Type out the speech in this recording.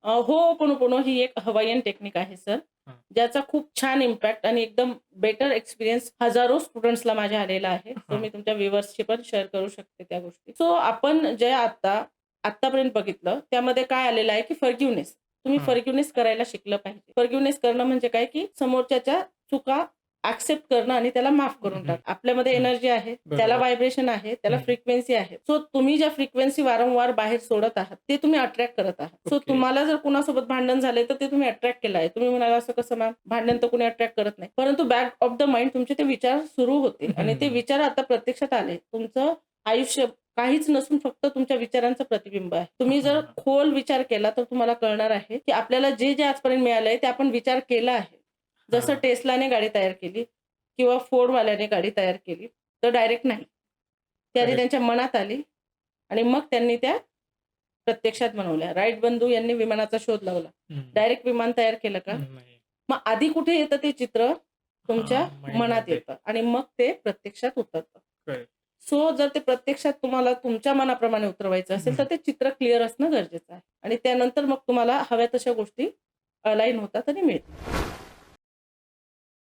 हो, पोनोपोनो ही एक Hawaiian technique आहे सर. हां, ज्याचा खूप छान इम्पॅक्ट आणि एकदम बेटर एक्सपिरियन्स हजारो स्टुडंट्सला माझ्या आलेला आहे. सो हां, मी तुमच्या व्ह्यूअर्सशी पण शेअर करू शकते त्या गोष्टी. सो आपण जे आत्तापर्यंत बघितलं, त्यामध्ये काय आलेलं आहे, की फॉरगिव्हनेस. तुम्ही हां. फॉरगिव्हनेस करायला शिकलं पाहिजे. फॉरगिव्हनेस करणं म्हणजे काय, की समोरच्याच्या चुका एक्सेप्ट करणं आणि त्याला माफ हं, करून हं, टाकणं. आपल्यामध्ये हं. एनर्जी आहे, त्याला बरोबर. व्हायब्रेशन आहे, त्याला हं. फ्रिक्वेन्सी आहे. सो तुम्ही ज्या फ्रिक्वेन्सी वारंवार बाहेर सोडत आहात, ते तुम्ही अट्रॅक्ट करत आहात. So okay. तुम्हाला जर कुणासोबत भांडण झालंय, तर ते तुम्ही अट्रॅक्ट केलं आहे. तुम्ही म्हणाला, "असं कसं मॅम? भांडण तर कोणी अट्रॅक्ट करत नाही." परंतु बॅक ऑफ द माइंड तुमचे ते विचार सुरू होते आणि ते हं. विचार आता प्रत्यक्षात आले. तुमचं आयुष्य काहीच नसून फक्त तुमच्या विचारांचं प्रतिबिंब आहे. तुम्ही जर हां. खोल विचार केला, तर तुम्हाला कळणार आहे, की आपल्याला जे आजपर्यंत मिळालंय, ते आपण विचार केला आहे. जसं हां. Teslaने गाडी तयार केली किंवा Fordवाल्याने गाडी तयार केली, तर डायरेक्ट नाही. ती आधी करेक्ट. त्यांच्या मनात आली आणि मग त्यांनी त्या प्रत्यक्षात बनवल्या. राईट बंधू यांनी विमानाचा शोध लावला. हं. डायरेक्ट विमान तयार केलं का? नाही. मग आधी कुठे येतं ते चित्र? तुमच्या हां, मनात माइंडमध्ये. येतं आणि मग ते प्रत्यक्षात उतरतं. करेक्ट. सो जर ते प्रत्यक्षात तुम्हाला तुमच्या मनाप्रमाणे उतरवायचं असेल, तर हं. ते चित्र क्लिअर असणं गरजेचं आहे आणि त्यानंतर मग तुम्हाला हव्या तशा गोष्टी अलाईन होतात आणि मिळतात.